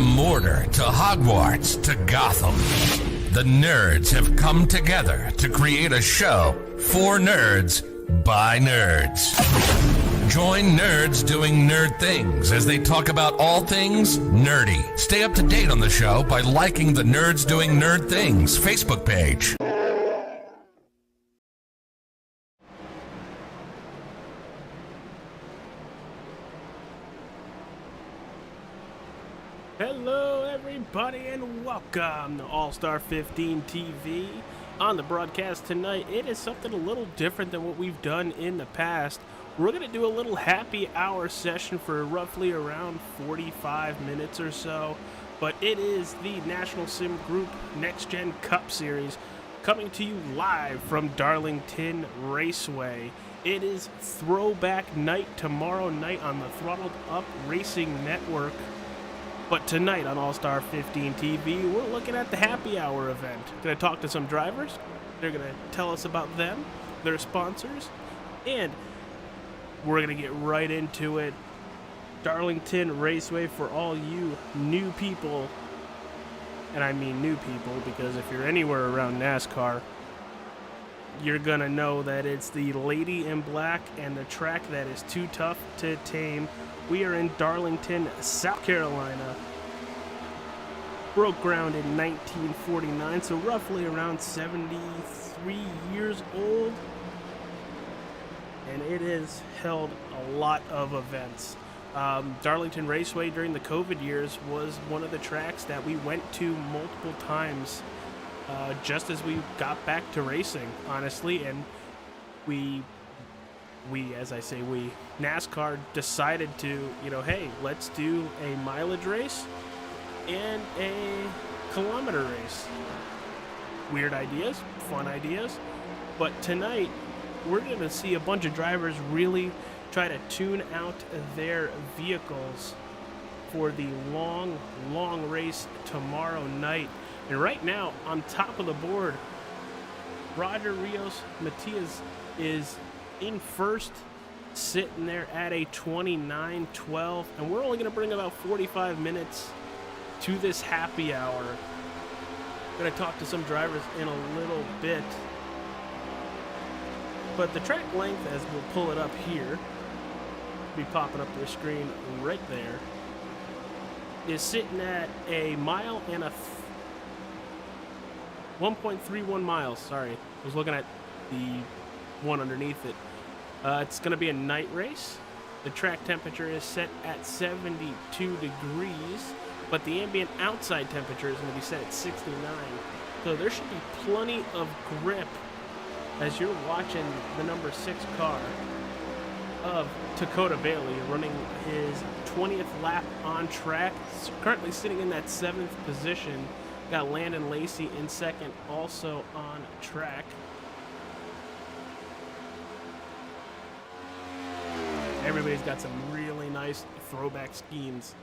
Mordor to Hogwarts to Gotham, the nerds have come together to create a show for nerds by nerds. Join nerds doing nerd things as they talk about all things nerdy. Stay up to date on the show by liking the Nerds Doing Nerd Things Facebook page. Hello everybody and welcome to All-Star 15 TV. On the broadcast tonight, it is something a little different than what we've done in the past. We're going to do a little happy hour session for roughly around 45 minutes or so. But it is the National Sim Group Next Gen Cup Series coming to you live from Darlington Raceway. It is Throwback night tomorrow night on the Throttled Up Racing Network. But tonight on All-Star 15 TV, we're looking at the happy hour event. Going to talk to some drivers. They're going to tell us about them, their sponsors, and we're going to get right into it. Darlington Raceway for all you new people. And I mean new people because if you're anywhere around NASCAR, you're going to know that it's the Lady in Black and the track that is too tough to tame. We are in Darlington, South Carolina. Broke ground in 1949, so roughly around 73 years old. And it has held a lot of events. Darlington Raceway during the COVID years was one of the tracks that we went to multiple times just as we got back to racing, honestly. And NASCAR decided to, hey, let's do a mileage race and a kilometer race. Weird ideas, fun ideas. But tonight, we're going to see a bunch of drivers really try to tune out their vehicles for the long, long race tomorrow night. And right now, on top of the board, Roger Rios Matias is in first, sitting there at a 29-12, and we're only going to bring about 45 minutes to this happy hour. Going to talk to some drivers in a little bit, but the track length, as we'll pull it up here, be popping up the screen right there, is sitting at a mile and a 1.31 miles. Sorry, I was looking at the one underneath it. It's going to be a night race. The track temperature is set at 72 degrees, but the ambient outside temperature is going to be set at 69. So there should be plenty of grip as you're watching the number 6 car of Dakota Bailey running his 20th lap on track. It's currently sitting in that 7th position. Got Landon Lacey in second, also on track. Everybody's got some really nice throwback schemes.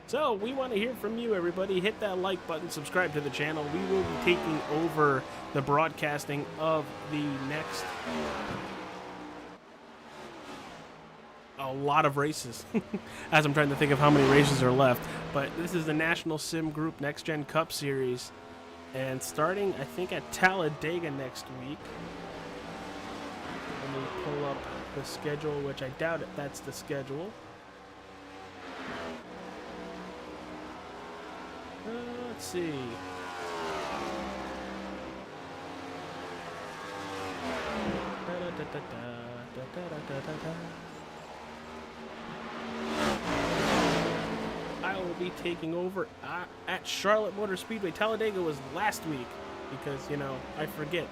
So we want to hear from you, everybody. Hit that like button, subscribe to the channel. We will be taking over the broadcasting of the next a lot of races as I'm trying to think of how many races are left. But this is the National Sim Group Next Gen Cup Series, and starting I think at Talladega next week. Let me pull up the schedule, which I doubt it that's the schedule. Let's see. I will be taking over at Charlotte Motor Speedway. Talladega was last week because, I forget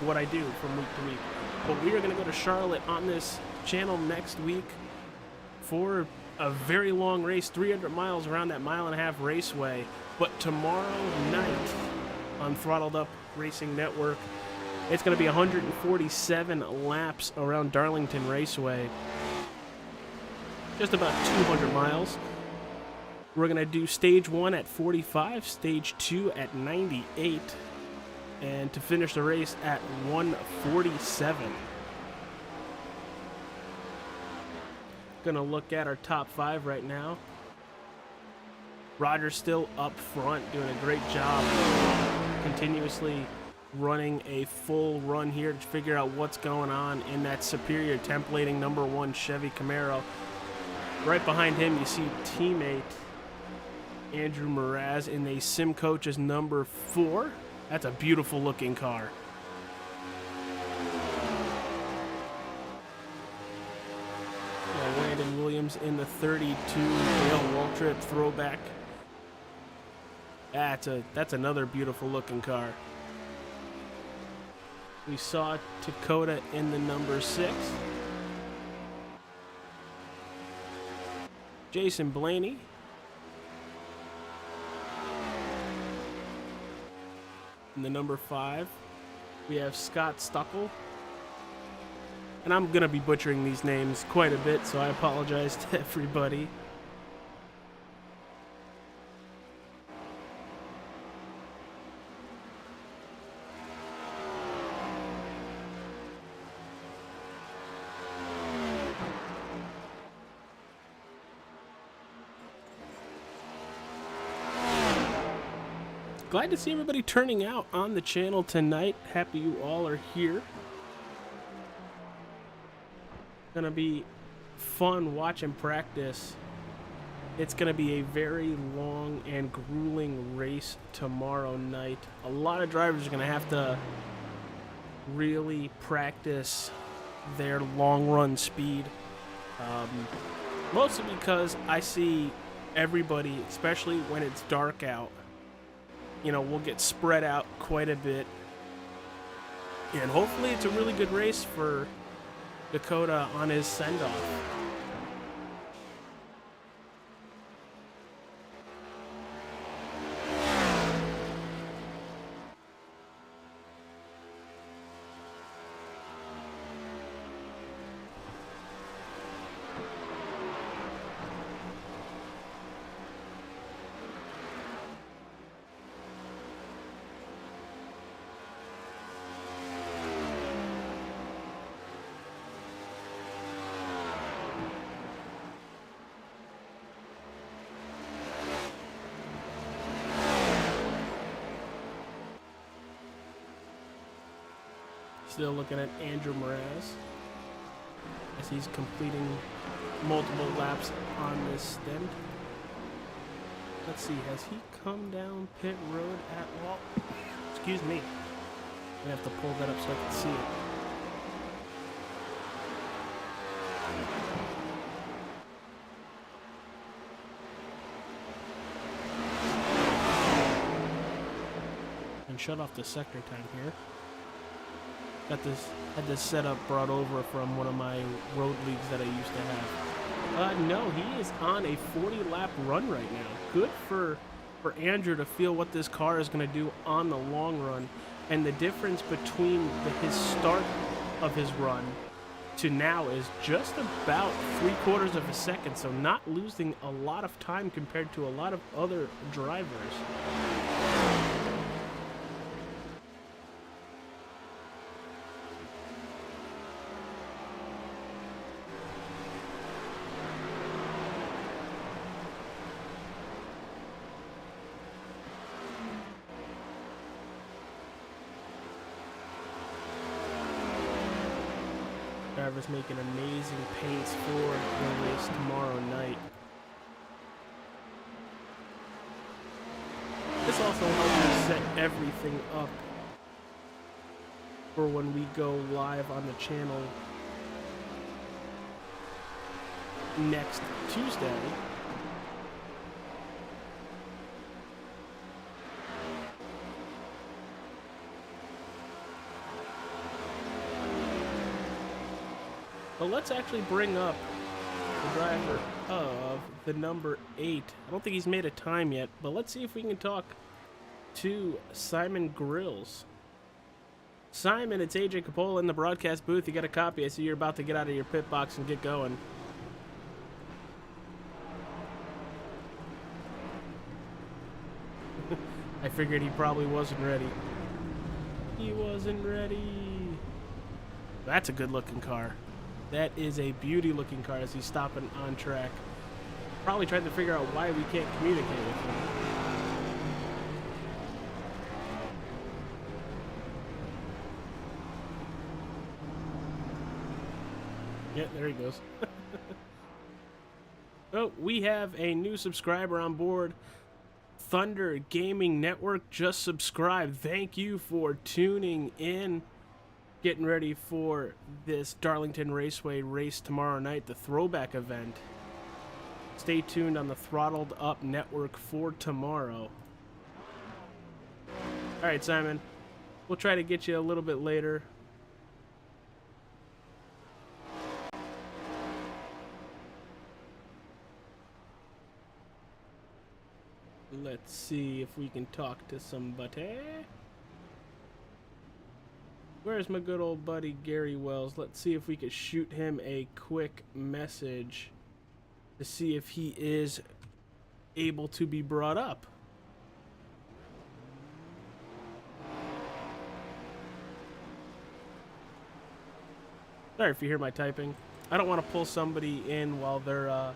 what I do from week to week. But we are going to go to Charlotte on this channel next week for a very long race, 300 miles around that mile-and-a-half raceway. But tomorrow night on Throttled Up Racing Network, it's going to be 147 laps around Darlington Raceway. Just about 200 miles. We're going to do stage 1 at 45, stage 2 at 98, and to finish the race at 147. Gonna look at our top 5 right now. Roger's still up front, doing a great job, continuously running a full run here to figure out what's going on in that superior templating number 1 Chevy Camaro. Right behind him, you see teammate Andrew Mraz in a Sim Coach's number 4. That's a beautiful looking car. Landon Williams in the 32 Dale Waltrip Throwback. That's another beautiful looking car. We saw Dakota in the number 6. Jason Blaney. In the number 5, we have Scott Stuckel. And I'm going to be butchering these names quite a bit, so I apologize to everybody. Glad to see everybody turning out on the channel tonight. Happy you all are here. Gonna be fun watching practice. It's gonna be a very long and grueling race tomorrow night. A lot of drivers are gonna have to really practice their long run speed. Mostly because I see everybody, especially when it's dark out, we'll get spread out quite a bit. And hopefully it's a really good race for Dakota on his send-off. Still looking at Andrew Mraz as he's completing multiple laps on this stint. Let's see, has he come down pit road at all? Excuse me. I'm gonna have to pull that up so I can see it. And shut off the sector time here. Had this setup brought over from one of my road leagues that I used to have. No, he is on a 40-lap run right now. Good for Andrew to feel what this car is going to do on the long run. And the difference between his start of his run to now is just about 3/4 of a second. So not losing a lot of time compared to a lot of other drivers. Drivers making amazing paints for the race tomorrow night. This also helps us set everything up for when we go live on the channel next Tuesday. But let's actually bring up the driver of the number 8. I don't think he's made a time yet, but let's see if we can talk to Simon Grills. Simon, it's AJ Capola in the broadcast booth. You got a copy. I see you're about to get out of your pit box and get going. I figured he probably wasn't ready. He wasn't ready. That's a good looking car. That is a beauty looking car as he's stopping on track. Probably trying to figure out why we can't communicate with him. Yeah, there he goes. Oh, we have a new subscriber on board. Thunder Gaming Network just subscribed. Thank you for tuning in. Getting ready for this Darlington Raceway race tomorrow night, the Throwback event. Stay tuned on the Throttled Up Network for tomorrow. All right, Simon. We'll try to get you a little bit later. Let's see if we can talk to somebody. Where's my good old buddy Gary Wells? Let's see if we could shoot him a quick message to see if he is able to be brought up. Sorry if you hear my typing. I don't want to pull somebody in while they're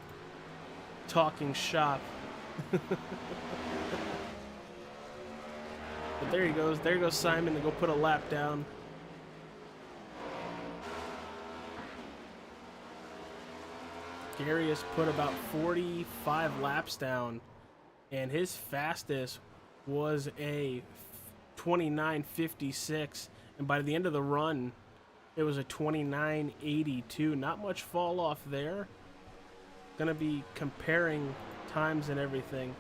talking shop. But there he goes. There goes Simon to go put a lap down. Gary has put about 45 laps down, and his fastest was a 29.56, and by the end of the run, it was a 29.82. Not much fall off there. Gonna be comparing times and everything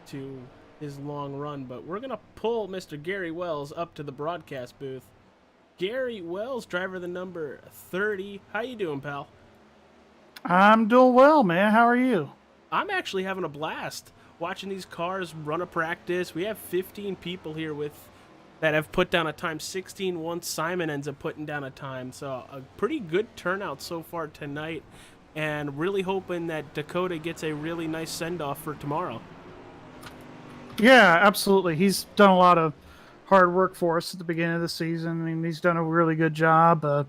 to his long run, but we're gonna pull Mr. Gary Wells up to the broadcast booth. Gary Wells, driver the number 30. How you doing, pal? I'm doing well, man. How are you? I'm actually having a blast watching these cars run a practice. We have 15 people here that have put down a time. 16 once Simon ends up putting down a time. So a pretty good turnout so far tonight, and really hoping that Dakota gets a really nice send-off for tomorrow. Yeah, absolutely. He's done a lot of hard work for us at the beginning of the season. I mean, he's done a really good job.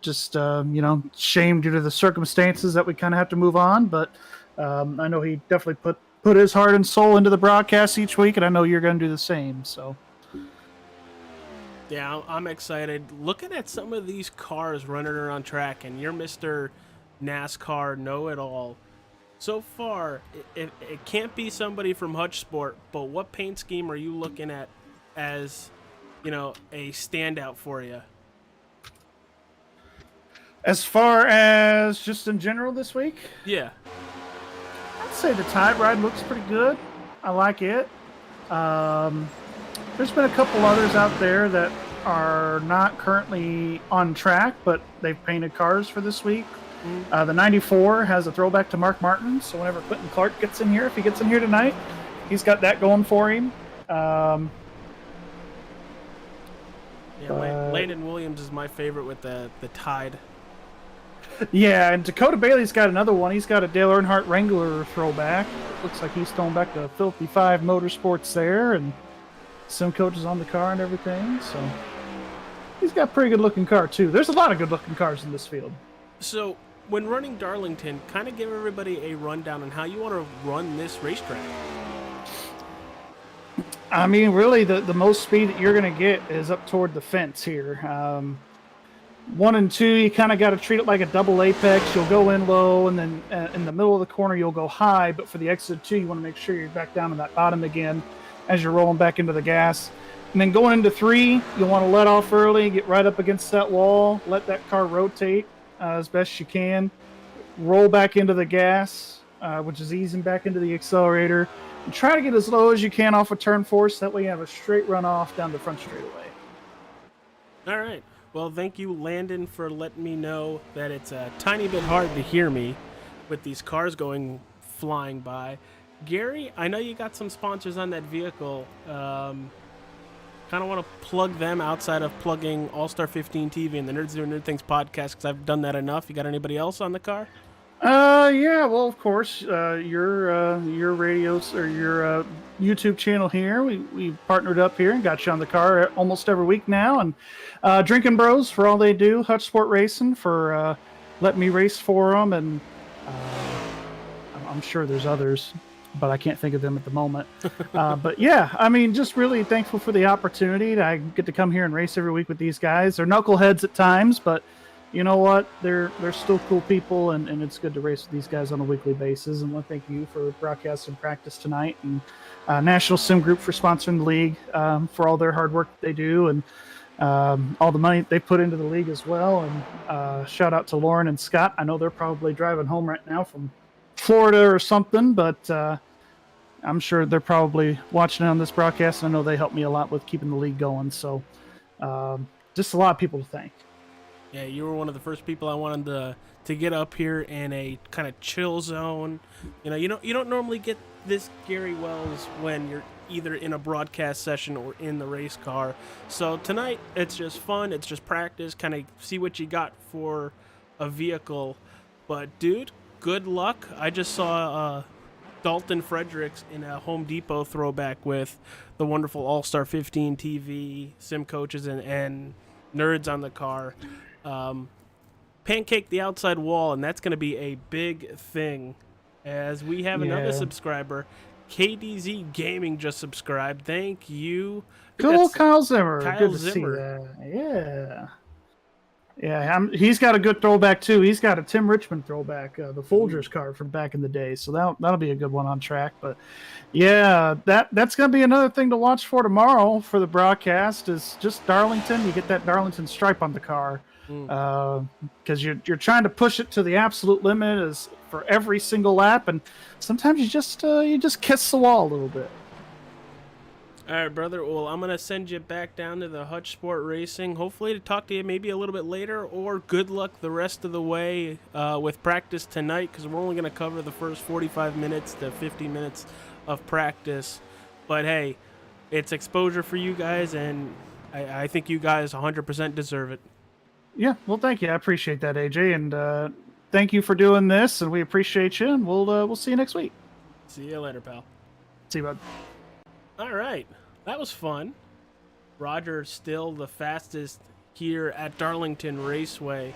Shame due to the circumstances that we kind of have to move on. But I know he definitely put his heart and soul into the broadcast each week, and I know you're going to do the same. So, yeah, I'm excited. Looking at some of these cars running around track, and you're Mr. NASCAR know-it-all. So far, it can't be somebody from Hutch Sport, but what paint scheme are you looking at as, a standout for you? as far as just in general this week, Yeah. I'd say the Tide Ride looks pretty good. I like it. There's been a couple others out there that are not currently on track, but they've painted cars for this week. The 94 has a throwback to Mark Martin, so whenever Quentin Clark gets in here, if he gets in here tonight, he's got that going for him. Landon Williams is my favorite with the Tide. Yeah, and Dakota Bailey's got another one. He's got a Dale Earnhardt Wrangler throwback. Looks like he's throwing back to Filthy Five Motorsports there, and some coaches on the car and everything. So he's got a pretty good looking car too. There's a lot of good looking cars in this field. So when running Darlington, kind of give everybody a rundown on how you want to run this racetrack. I mean, really, the most speed that you're going to get is up toward the fence here. 1 and 2, you kind of got to treat it like a double apex. You'll go in low, and then in the middle of the corner, you'll go high. But for the exit 2, you want to make sure you're back down to that bottom again as you're rolling back into the gas. And then going into 3, you'll want to let off early, get right up against that wall, let that car rotate as best you can, roll back into the gas, which is easing back into the accelerator, and try to get as low as you can off of turn 4, so that way you have a straight run off down the front straightaway. All right. Well, thank you, Landon, for letting me know that it's a tiny bit hard to hear me with these cars flying by. Gary, I know you got some sponsors on that vehicle. Kind of want to plug them outside of plugging All-Star 15 TV and the Nerds Doing Nerd Things podcast, because I've done that enough. You got anybody else on the car? Yeah, well, of course, your radios or your YouTube channel here. We partnered up here and got you on the car almost every week now, and Drinking Bros for all they do, Hutch Sport Racing for letting me race for them, and I'm sure there's others, but I can't think of them at the moment. But yeah, I mean, just really thankful for the opportunity. I get to come here and race every week with these guys. They're knuckleheads at times, but you know what? They're still cool people, and it's good to race with these guys on a weekly basis. And I want to thank you for broadcasting practice tonight, and National Sim Group for sponsoring the league, for all their hard work that they do, and all the money they put into the league as well. And shout out to Lauren and Scott. I know they're probably driving home right now from Florida or something, but I'm sure they're probably watching on this broadcast. I know they helped me a lot with keeping the league going. So just a lot of people to thank. Yeah, you were one of the first people I wanted to get up here in a kind of chill zone. You don't normally get this Gary Wells when you're either in a broadcast session or in the race car. So tonight it's just fun. It's just practice, kind of see what you got for a vehicle. But dude, good luck. I just saw Dalton Fredericks in a Home Depot throwback with the wonderful All-Star 15 TV, sim coaches, and nerds on the car. Pancake the outside wall, and that's going to be a big thing, as we have another subscriber. KDZ Gaming just subscribed. Thank you. Cool, Kyle Zimmer. Kyle Good to Zimmer. see that. Yeah, he's got a good throwback too. He's got a Tim Richmond throwback, the Folgers card from back in the day. So that'll be a good one on track. But yeah, that's gonna be another thing to watch for tomorrow for the broadcast. Is just Darlington. You get that Darlington stripe on the car, because you're trying to push it to the absolute limit as for every single lap, and sometimes you just kiss the wall a little bit. All right, brother. Well, I'm going to send you back down to the Hutch Sport Racing, hopefully to talk to you maybe a little bit later, or good luck the rest of the way with practice tonight, because we're only going to cover the first 45 minutes to 50 minutes of practice. But, hey, it's exposure for you guys, and I think you guys 100% deserve it. Yeah, well, thank you. I appreciate that, AJ, and thank you for doing this, and we appreciate you, and we'll see you next week. See you later, pal. See you, bud. All right, that was fun. Roger's still the fastest here at Darlington Raceway.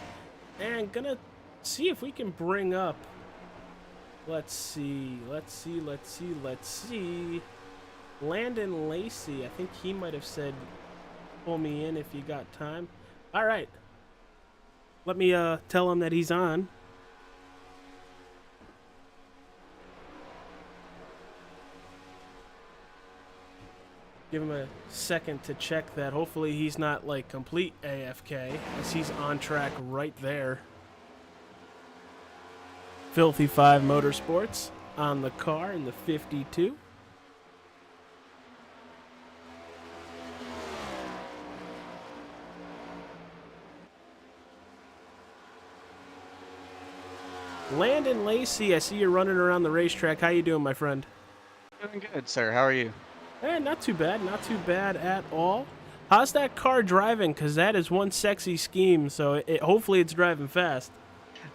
And gonna see if we can bring up, let's see. Landon Lacey, I think he might have said, pull me in if you got time. All right, let me tell him that he's on. Give him a second to check that. Hopefully he's not like complete AFK, as he's on track right there. Filthy 5 Motorsports on the car in the 52. Landon Lacey, I see you're running around the racetrack. How you doing, my friend? Doing good, sir. How are you? Not too bad at all. How's that car driving? Because that is one sexy scheme, so hopefully it's driving fast.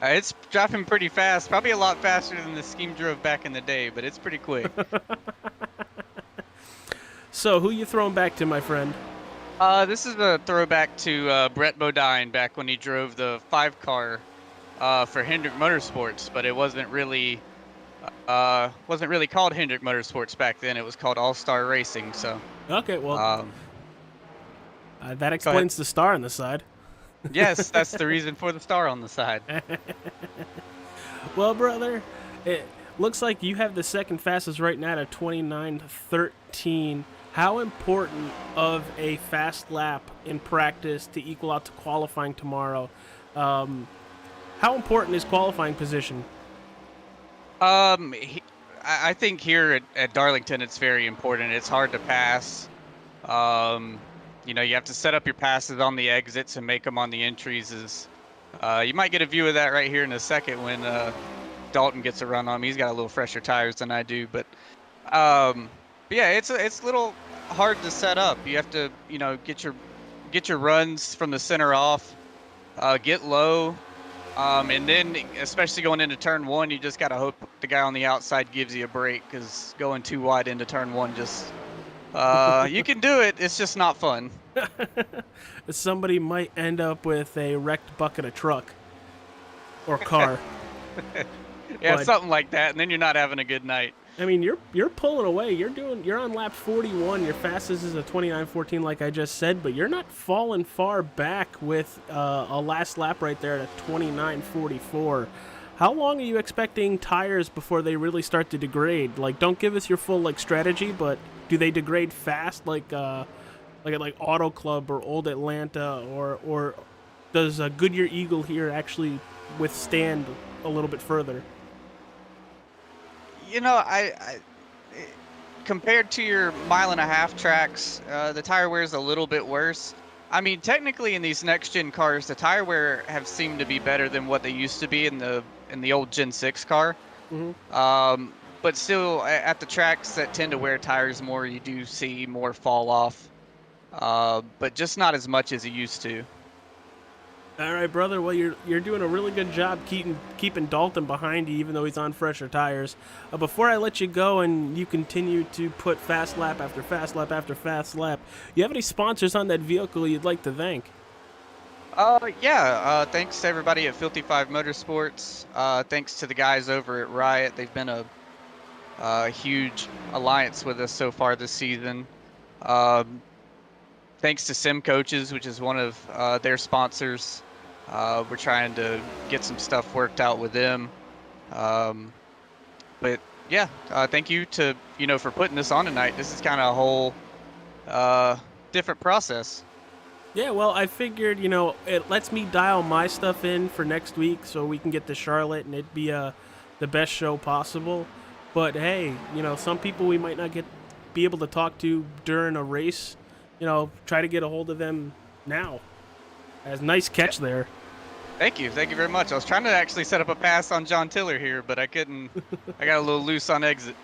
It's driving pretty fast, probably a lot faster than the scheme drove back in the day, but it's pretty quick. So, who you throwing back to, my friend? This is a throwback to Brett Bodine back when he drove the 5-car for Hendrick Motorsports, but it wasn't really called Hendrick Motorsports back then. It was called All-Star Racing. So okay, well, that explains the star on the side. Yes, that's the reason for the star on the side. Well, brother, it looks like you have the second fastest right now at 29:13. How important of a fast lap in practice to equal out to qualifying tomorrow? How important is qualifying position? I think here at Darlington, it's very important. It's hard to pass. You have to set up your passes on the exits and make them on the entries. You might get a view of that right here in a second when Dalton gets a run on me. He's got a little fresher tires than I do, but yeah, it's a little hard to set up. You have to get your runs from the center off, get low, And then, especially going into turn one, you just got to hope the guy on the outside gives you a break, because going too wide into turn one just, you can do it. It's just not fun. Somebody might end up with a wrecked bucket of truck or car. Yeah, But- something like that, and then you're not having a good night. I mean, you're pulling away. You're on lap 41. Your fastest is a 29:14, like I just said, but you're not falling far back with a last lap right there at a 29:44. How long are you expecting tires before they really start to degrade? Like, don't give us your full like strategy, but do they degrade fast, like at Auto Club or Old Atlanta, or does a Goodyear Eagle here actually withstand a little bit further? You know, I compared to your 1.5-mile tracks, the tire wear is a little bit worse. I mean, technically in these next gen cars, the tire wear have seemed to be better than what they used to be in the old Gen 6 car. But still, at the tracks that tend to wear tires more, you do see more fall off, but just not as much as you used to. All right, brother. Well, you're doing a really good job keeping Dalton behind you, even though he's on fresher tires. Before I let you go and you continue to put fast lap after fast lap after fast lap, you have any sponsors on that vehicle you'd like to thank? Yeah. Thanks to everybody at Filthy 5 Motorsports. Thanks to the guys over at Riot. They've been a huge alliance with us so far this season. Thanks to Sim Coaches, which is one of their sponsors. We're trying to get some stuff worked out with them. But yeah, thank you to for putting this on tonight. This is kind of a whole different process. Yeah, well, I figured, it lets me dial my stuff in for next week so we can get to Charlotte and it be the best show possible. But hey, some people we might not be able to talk to during a race. Try to get a hold of them now. As nice catch there. Thank you very much. I was trying to actually set up a pass on John Tiller here, but I couldn't. I got a little loose on exit.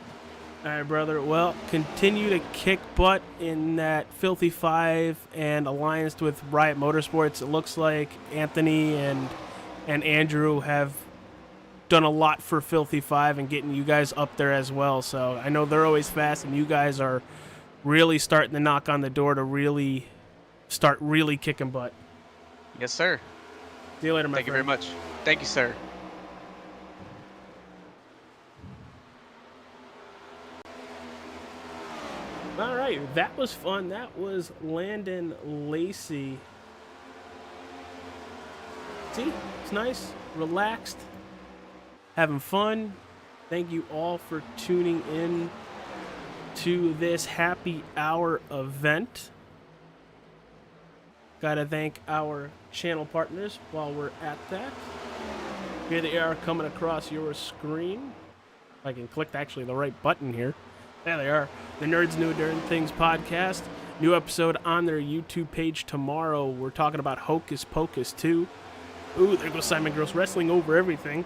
All right, brother. Well, continue to kick butt in that Filthy 5 and alliance with Riot Motorsports. It looks like Anthony and Andrew have done a lot for Filthy 5 and getting you guys up there as well. So I know they're always fast, and you guys are really starting to knock on the door to really kicking butt. Yes, sir. See you later, my friend. Thank you very much. Thank you, sir. All right, that was fun. That was Landon Lacey. See, it's nice, relaxed, having fun. Thank you all for tuning in to this happy hour event. Gotta thank our channel partners while we're at that. Here they are coming across your screen. If I can click actually the right button here. There they are. The Nerds New Darn Things podcast. New episode on their YouTube page tomorrow. We're talking about Hocus Pocus 2. Ooh, there goes Simon Gross Wrestling over everything.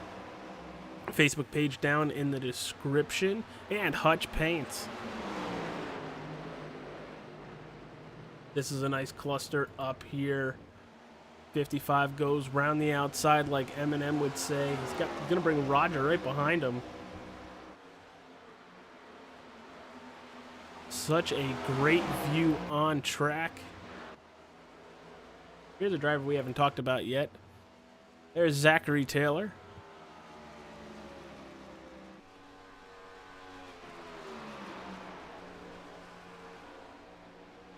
Facebook page down in the description. And Hutch Paints. This is a nice cluster up here. 55 goes round the outside like Eminem would say. He's going to bring Roger right behind him. Such a great view on track. Here's a driver we haven't talked about yet. There's Zachary Taylor.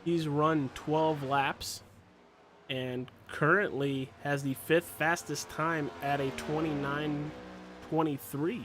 He's run 12 laps and currently has the 5th fastest time at a 29:23.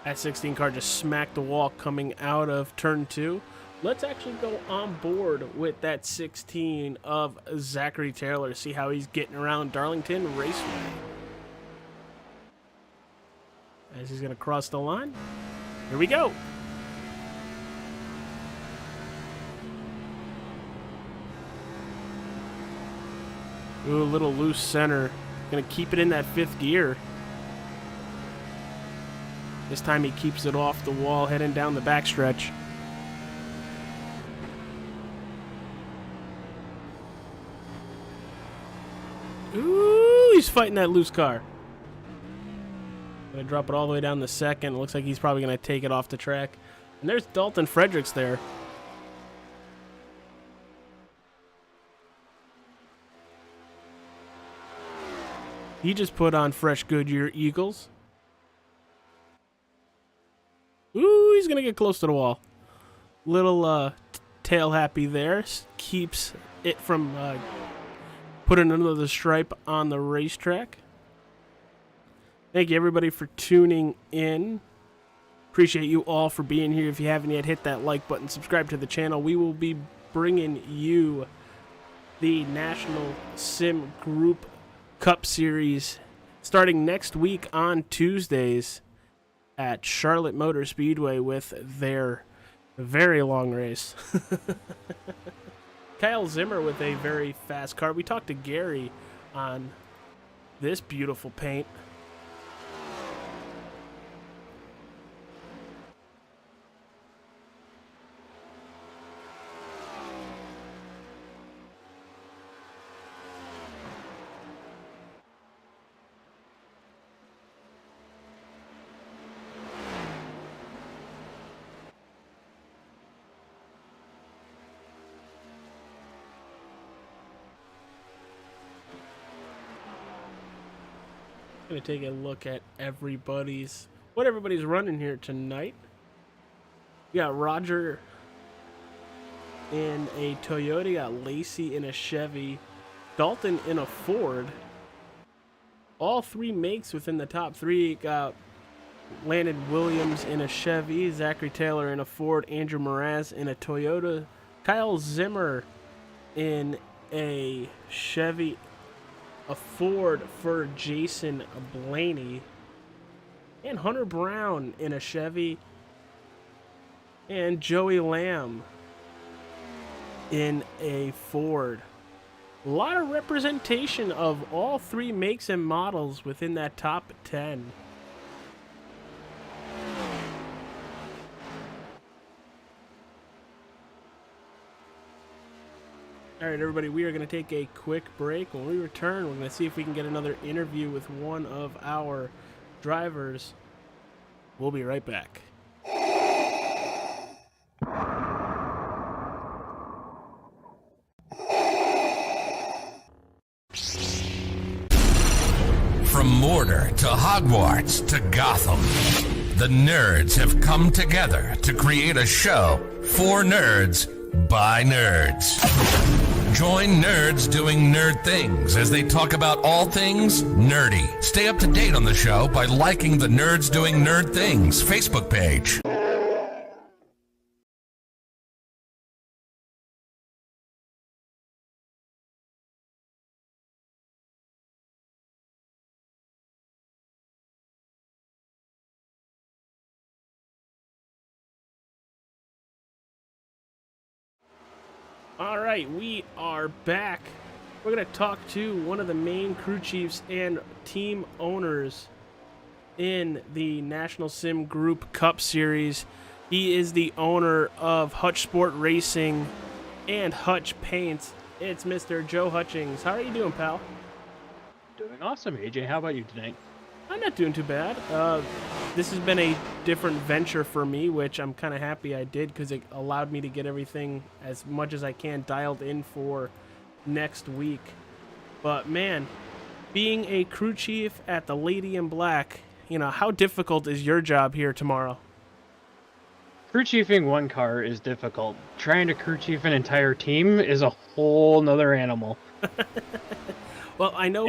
That 16 car just smacked the wall coming out of turn 2. Let's actually go on board with that 16 of Zachary Taylor, see how he's getting around Darlington Raceway. As he's going to cross the line. Here we go. Ooh, a little loose center. Gonna keep it in that 5th gear. This time he keeps it off the wall, heading down the backstretch. Ooh, he's fighting that loose car. Gonna drop it all the way down the 2nd. Looks like he's probably gonna take it off the track. And there's Dalton Fredericks there. He just put on fresh Goodyear Eagles. Ooh, he's going to get close to the wall. Little tail happy there. Keeps it from putting another stripe on the racetrack. Thank you, everybody, for tuning in. Appreciate you all for being here. If you haven't yet, hit that like button. Subscribe to the channel. We will be bringing you the National Sim Group Cup Series starting next week on Tuesdays at Charlotte Motor Speedway with their very long race. Kyle Zimmer with a very fast car. We talked to Gary on this beautiful paint. Gonna take a look at what everybody's running here tonight. We got Roger in a Toyota, got Lacey in a Chevy, Dalton in a Ford. All 3 makes within the top 3. Got Landon Williams in a Chevy, Zachary Taylor in a Ford, Andrew Mraz in a Toyota, Kyle Zimmer in a Chevy, a Ford for Jason Blaney, and Hunter Brown in a Chevy, and Joey Lamb in a Ford. A lot of representation of all 3 makes and models within that top 10. All right, everybody, we are going to take a quick break. When we return, we're going to see if we can get another interview with one of our drivers. We'll be right back. From Mordor to Hogwarts to Gotham, the nerds have come together to create a show for nerds by nerds. Join nerds doing nerd things as they talk about all things nerdy. Stay up to date on the show by liking the Nerds Doing Nerd Things Facebook page. All right, we are back. We're going to talk to one of the main crew chiefs and team owners in the National Sim Group Cup Series. He is the owner of Hutch Sport Racing and Hutch Paints. It's Mr. Joe Hutchings. How are you doing, pal? Doing awesome, AJ. How about you tonight? I'm not doing too bad. This has been a different venture for me, which I'm kind of happy I did because it allowed me to get everything as much as I can dialed in for next week. But man, being a crew chief at the Lady in Black, you know, how difficult is your job here tomorrow? Crew chiefing one car is difficult. Trying to crew chief an entire team is a whole nother animal. Well, I know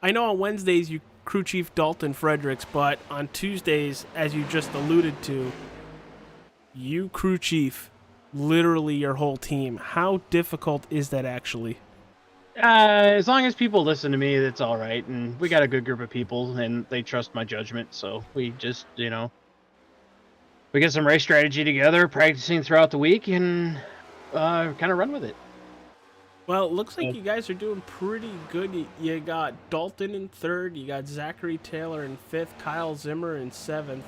on Wednesdays you crew chief Dalton Fredericks, but on Tuesdays, as you just alluded to, you crew chief literally your whole team. How difficult is that actually? As long as people listen to me, it's all right. And we got a good group of people, and they trust my judgment. So we just, we get some race strategy together, practicing throughout the week, and kind of run with it. Well, it looks like you guys are doing pretty good. You got Dalton in third, you got Zachary Taylor in fifth, Kyle Zimmer in seventh.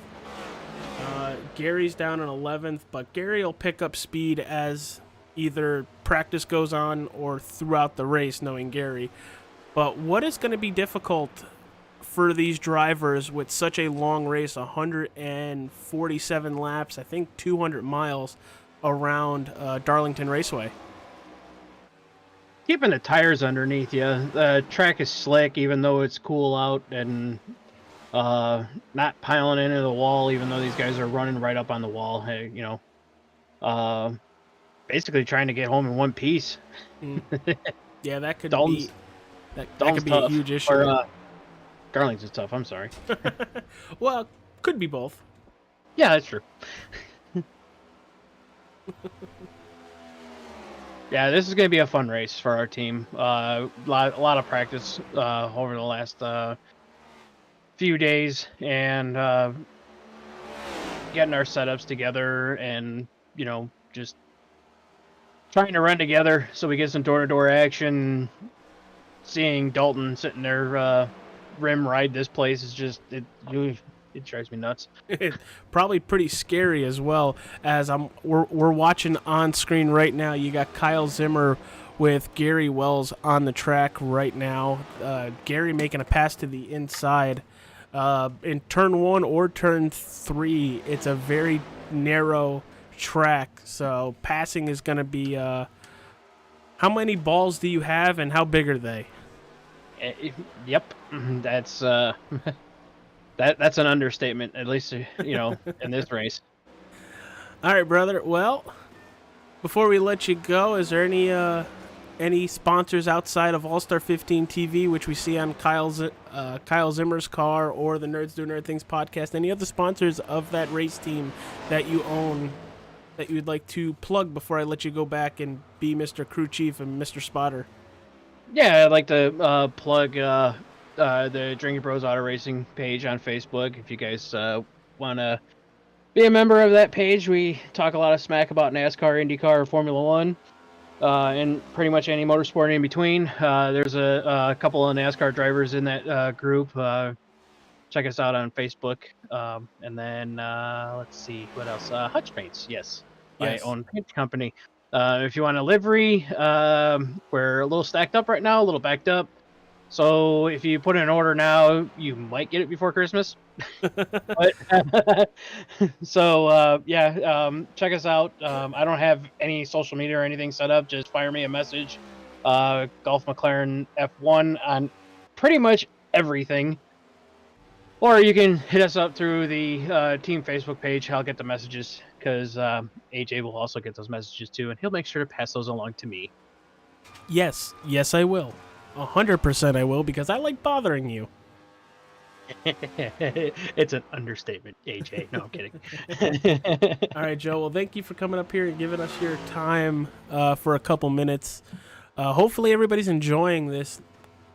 Gary's down in 11th, but Gary will pick up speed as either practice goes on or throughout the race, knowing Gary. But what is going to be difficult for these drivers with such a long race, 147 laps, I think 200 miles around Darlington Raceway? Keeping the tires underneath you. The track is slick, even though it's cool out, and not piling into the wall, even though these guys are running right up on the wall. Hey, basically trying to get home in one piece. Yeah, that could Dalton's- be that could be a tough. huge issue. Or, Darlington's tough. I'm sorry. Well, could be both. Yeah, that's true. Yeah, this is going to be a fun race for our team. A lot of practice over the last few days, and getting our setups together, and just trying to run together so we get some door-to-door action. Seeing Dalton sitting there rim ride this place is just it drives me nuts. Probably pretty scary as well. As we're watching on screen right now. You got Kyle Zimmer with Gary Wells on the track right now. Gary making a pass to the inside. In turn 1 or turn 3, it's a very narrow track, so passing is going to be. How many balls do you have, and how big are they? Yep, that's that's an understatement, at least in this race. All right, brother. Well, before we let you go, is there any sponsors outside of All Star 15 TV, which we see on Kyle Zimmer's car or the Nerds Do Nerd Things podcast? Any other sponsors of that race team that you own that you'd like to plug before I let you go back and be Mr. Crew Chief and Mr. Spotter? Yeah, I'd like to plug the Drinking Bros Auto Racing page on Facebook. If you guys want to be a member of that page, we talk a lot of smack about NASCAR, IndyCar, Formula One, and pretty much any motorsport in between. There's a couple of NASCAR drivers in that group. Check us out on Facebook. And then let's see what else. Hutch Paints, yes, my own paint company. If you want a livery, we're a little stacked up right now, a little backed up. So if you put in an order now, you might get it before Christmas. So check us out. I don't have any social media or anything set up. Just fire me a message. Golf McLaren F1 on pretty much everything. Or you can hit us up through the team Facebook page. I'll get the messages because AJ will also get those messages too, and he'll make sure to pass those along to me. Yes, I will. 100% I will, because I like bothering you. It's an understatement, AJ. No, I'm kidding. All right, Joe. Well, thank you for coming up here and giving us your time for a couple minutes. Hopefully everybody's enjoying this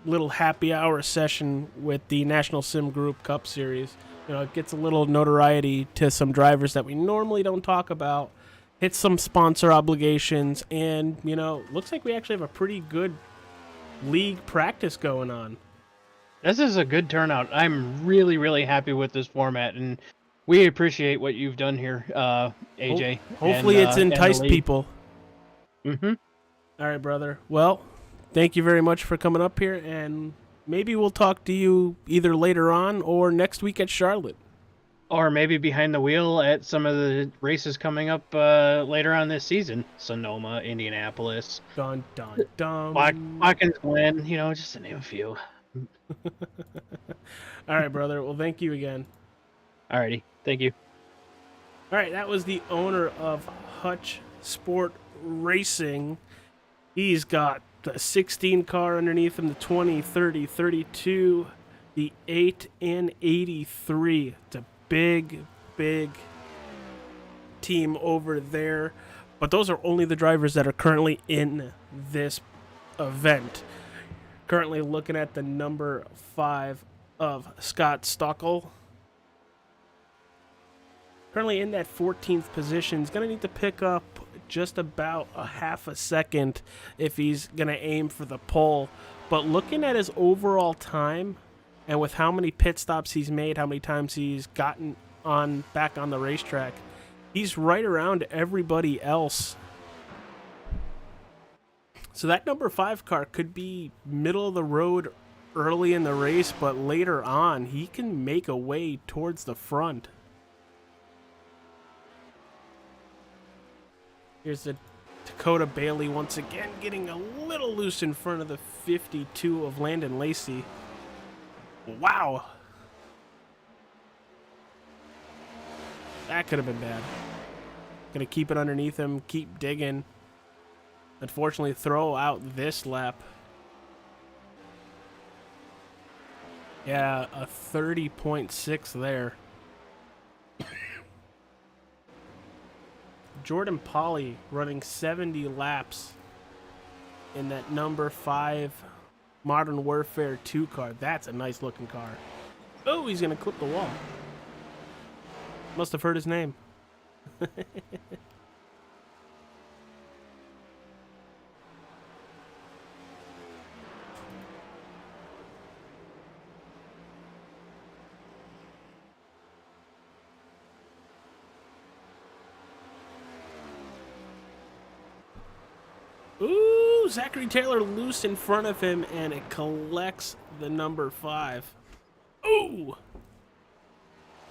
little happy hour session with the National Sim Group Cup Series. It gets a little notoriety to some drivers that we normally don't talk about, hits some sponsor obligations, and, looks like we actually have a pretty good league practice going on. This is a good turnout. I'm really, really happy with this format, and we appreciate what you've done here, AJ. Hopefully it's enticed people. Mm-hmm. All right, brother. Well, thank you very much for coming up here, and maybe we'll talk to you either later on or next week at Charlotte. Or maybe behind the wheel at some of the races coming up later on this season. Sonoma, Indianapolis. Dun, dun, dun. Watkins Glen, just to name a few. All right, brother. Well, thank you again. Alrighty. Thank you. All right, that was the owner of Hutch Sport Racing. He's got the 16 car underneath him, the 20, 30, 32, the 8, and 83. It's a big team over there. But those are only the drivers that are currently in this event. Currently looking at the number 5 of Scott Stockel. Currently in that 14th position. He's going to need to pick up just about a half a second if he's going to aim for the pole. But looking at his overall time, and with how many pit stops he's made, how many times he's gotten back on the racetrack, he's right around everybody else. So that number 5 car could be middle of the road early in the race, but later on, he can make a way towards the front. Here's the Dakota Bailey once again getting a little loose in front of the 52 of Landon Lacey. Wow. That could have been bad. Gonna keep it underneath him, keep digging. Unfortunately, throw out this lap. Yeah, a 30.6 there. Jordan Polly running 70 laps in that number 5 Modern Warfare 2 car. That's a nice looking car. Oh, he's going to clip the wall. Must have heard his name. Ooh, Zachary Taylor loose in front of him, and it collects the number 5. Ooh!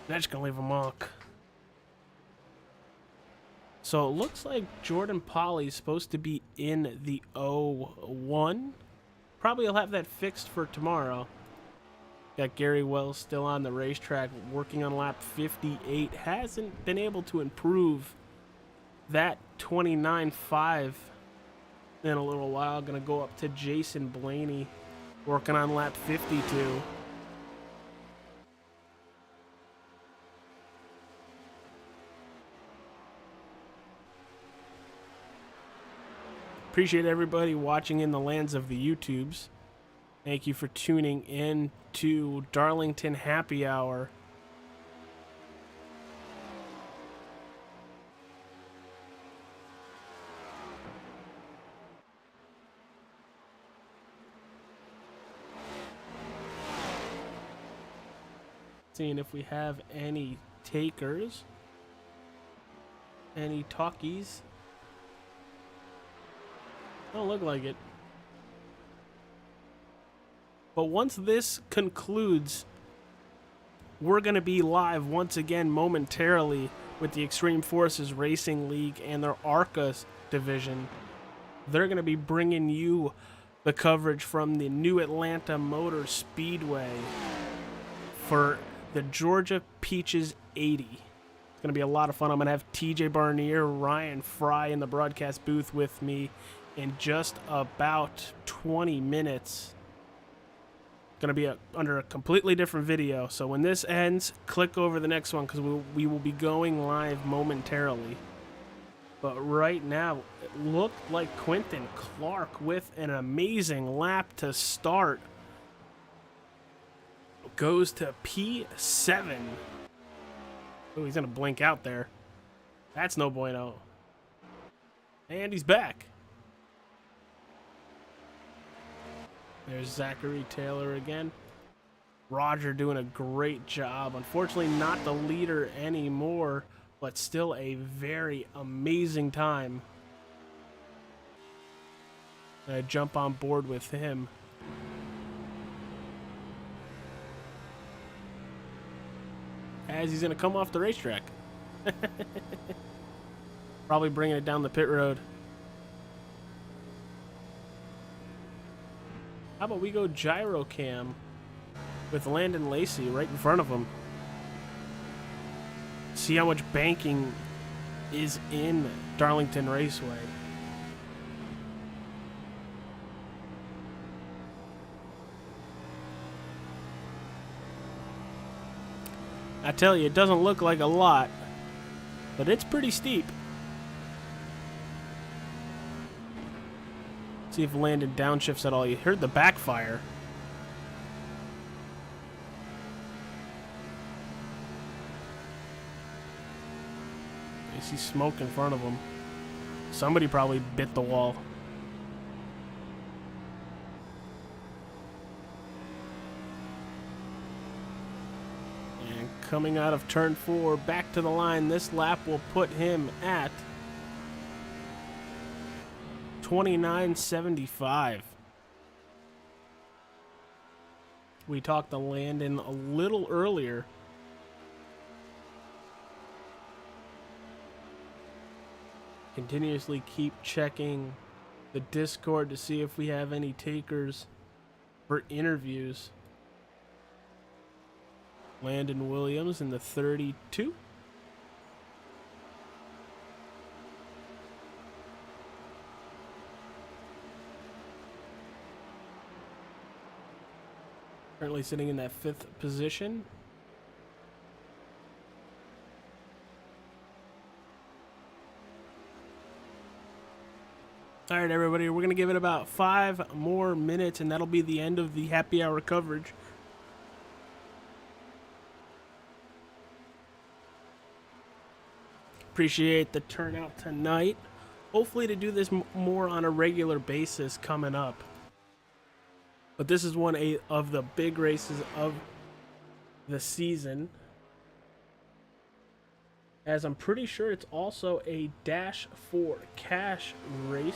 That's gonna leave a mark. So it looks like Jordan Polly's supposed to be in the 01. Probably he'll have that fixed for tomorrow. Got Gary Wells still on the racetrack working on lap 58. Hasn't been able to improve that 29.5 in a little while. Gonna go up to Jason Blaney working on lap 52. Appreciate everybody watching in the lands of the YouTubes. Thank you for tuning in to Darlington Happy Hour. Seeing if we have any takers, any talkies. Don't look like it. But once this concludes, we're going to be live once again momentarily with the Extreme Forces Racing League and their ARCA division. They're going to be bringing you the coverage from the New Atlanta Motor Speedway for the Georgia Peaches 80. It's going to be a lot of fun. I'm going to have TJ Barnier, Ryan Fry in the broadcast booth with me in just about 20 minutes. Going to be under a completely different video. So when this ends, click over the next one because we will be going live momentarily. But right now, it looked like Quentin Clark with an amazing lap to start goes to P7. Oh, he's going to blink out there. That's no bueno. And he's back. There's Zachary Taylor again. Roger doing a great job. Unfortunately, not the leader anymore, but still a very amazing time. I jump on board with him. As he's going to come off the racetrack. Probably bringing it down the pit road. How about we go gyro cam with Landon Lacey right in front of him. See how much banking is in Darlington Raceway. I tell you, it doesn't look like a lot, but it's pretty steep. See if Landon downshifts at all. You heard the backfire. see smoke in front of him. Somebody probably bit the wall. And coming out of turn 4, back to the line. This lap will put him at 29.75. We talked to Landon a little earlier. Continuously keep checking the Discord to see if we have any takers for interviews. Landon Williams in the 32. Currently sitting in that 5th position. All right, everybody, we're going to give it about 5 more minutes, and that'll be the end of the happy hour coverage. Appreciate the turnout tonight. Hopefully to do this more on a regular basis coming up. But this is one of the big races of the season, as I'm pretty sure it's also a Dash for Cash race.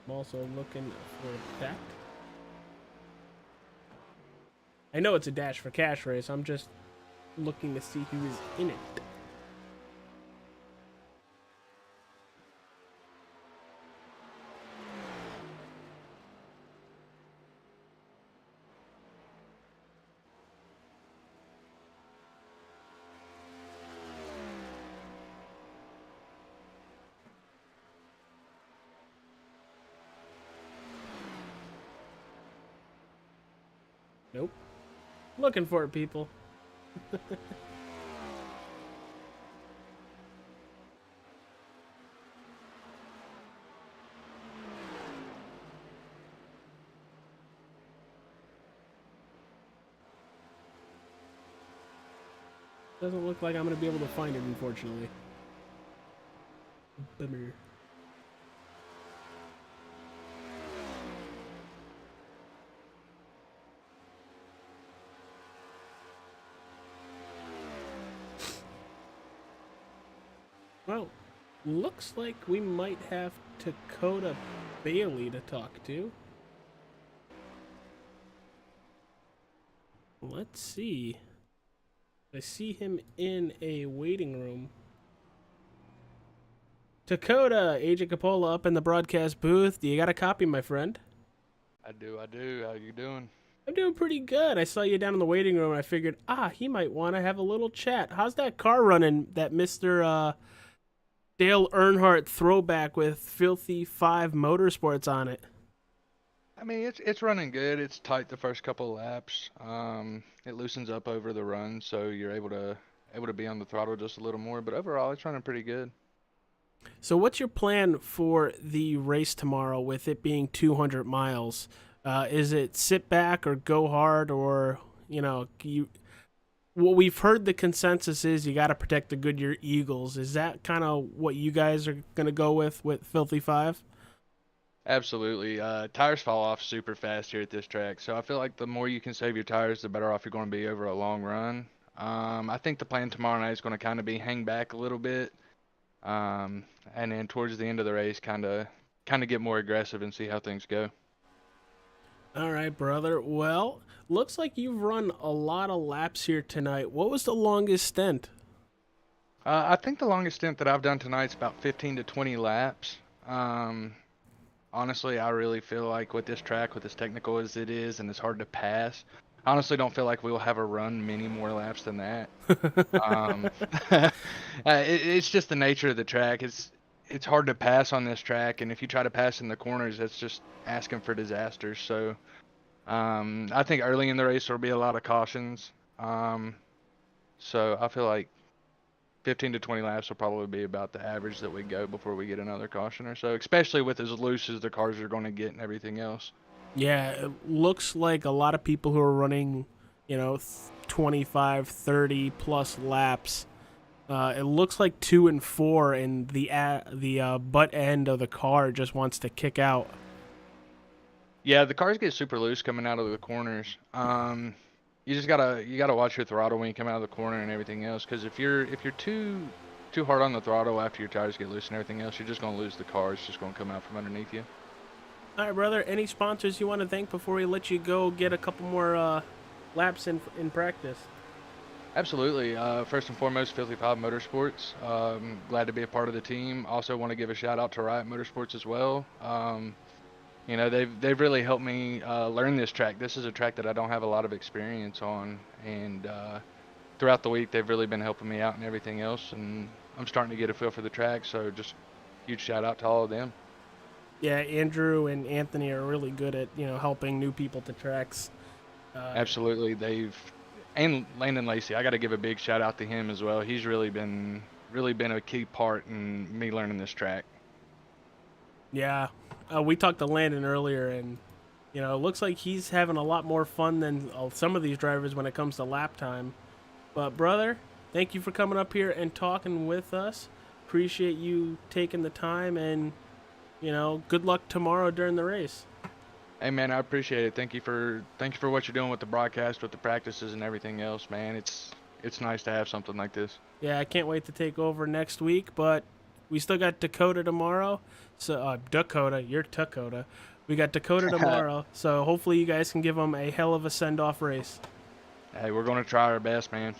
I'm also looking for that. I know it's a Dash for Cash race. I'm just looking to see who is in it. Nope. Looking for it, people. Doesn't look like I'm going to be able to find it, unfortunately. Bummer. Well, looks like we might have Dakota Bailey to talk to. Let's see. I see him in a waiting room. Dakota, Agent Capola up in the broadcast booth. Do you got a copy, my friend? I do. How you doing? I'm doing pretty good. I saw you down in the waiting room and I figured, he might want to have a little chat. How's that car running, that Mr. Dale Earnhardt Throwback with Filthy 5 Motorsports on it? I mean, it's running good. It's tight the first couple of laps. It loosens up over the run, so you're able to be on the throttle just a little more. But overall, it's running pretty good. So, what's your plan for the race tomorrow? With it being 200 miles, is it sit back or go hard, or what we've heard the consensus is you got to protect the Goodyear Eagles. Is that kind of what you guys are going to go with Filthy 5? Absolutely. Tires fall off super fast here at this track, so I feel like the more you can save your tires, the better off you're going to be over a long run. I think the plan tomorrow night is going to kind of be hang back a little bit, and then towards the end of the race, kind of get more aggressive and see how things go. All right, brother. Well, looks like you've run a lot of laps here tonight. What was the longest stint? I think the longest stint that I've done tonight is about 15 to 20 laps. Honestly, I really feel like with this track, with as technical as it is and it's hard to pass, I honestly don't feel like we'll have a run many more laps than that. It's just the nature of the track. It's hard to pass on this track, and if you try to pass in the corners, that's just asking for disaster. So I think early in the race there will be a lot of cautions. So I feel like 15 to 20 laps will probably be about the average that we go before we get another caution or so, especially with as loose as the cars are going to get and everything else. Yeah, it looks like a lot of people who are running, 25, 30 plus laps. It looks like 2 and 4, and the butt end of the car just wants to kick out. Yeah, the cars get super loose coming out of the corners. You just gotta watch your throttle when you come out of the corner and everything else. Because if you're too hard on the throttle after your tires get loose and everything else, you're just gonna lose the car. It's just gonna come out from underneath you. All right, brother. Any sponsors you want to thank before we let you go get a couple more laps in practice? Absolutely. First and foremost, Filthy Five Motorsports. Glad to be a part of the team. Also want to give a shout out to Riot Motorsports as well. They've really helped me learn this track. This is a track that I don't have a lot of experience on, and throughout the week they've really been helping me out and everything else, and I'm starting to get a feel for the track, so just huge shout out to all of them. Yeah, Andrew and Anthony are really good at helping new people to tracks. Absolutely. And Landon Lacey, I got to give a big shout out to him as well. He's really been a key part in me learning this track. Yeah, we talked to Landon earlier, and it looks like he's having a lot more fun than some of these drivers when it comes to lap time. But brother, thank you for coming up here and talking with us. Appreciate you taking the time, and good luck tomorrow during the race. Hey man, I appreciate it. Thank you for what you're doing with the broadcast, with the practices and everything else, man. It's nice to have something like this. Yeah, I can't wait to take over next week, but we still got Dakota tomorrow. So Dakota, you're Dakota. We got Dakota tomorrow, so hopefully you guys can give them a hell of a send-off race. Hey, we're going to try our best, man.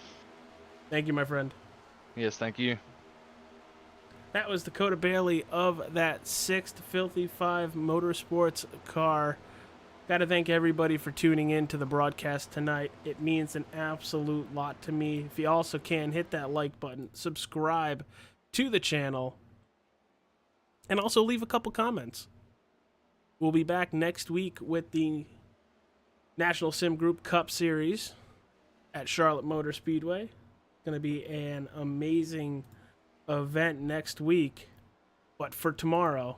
Thank you, my friend. Yes, thank you. That was Dakota Bailey of that 6th Filthy 5 Motorsports car. Got to thank everybody for tuning in to the broadcast tonight. It means an absolute lot to me. If you also can, hit that like button, subscribe to the channel, and also leave a couple comments. We'll be back next week with the National Sim Group Cup Series at Charlotte Motor Speedway. It's going to be an amazing event next week, but for tomorrow,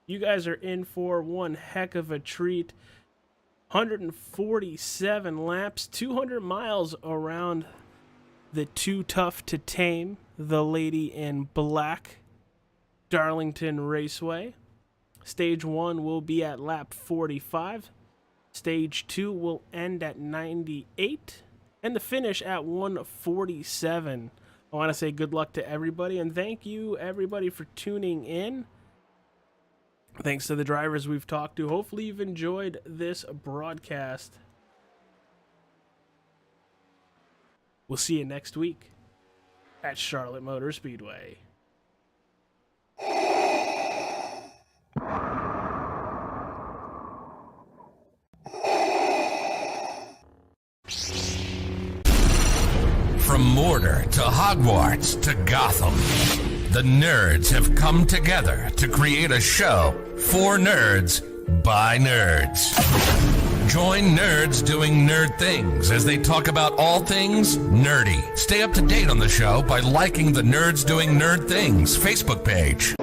you guys are in for one heck of a treat. 147 laps, 200 miles around the Too Tough to Tame, the Lady in Black Darlington Raceway. Stage 1 will be at lap 45. Stage 2 will end at 98. And the finish at 147. I want to say good luck to everybody, and thank you, everybody, for tuning in. Thanks to the drivers we've talked to. Hopefully you've enjoyed this broadcast. We'll see you next week at Charlotte Motor Speedway. From Mordor to Hogwarts to Gotham, the nerds have come together to create a show for nerds by nerds. Join nerds doing nerd things as they talk about all things nerdy. Stay up to date on the show by liking the Nerds Doing Nerd Things Facebook page.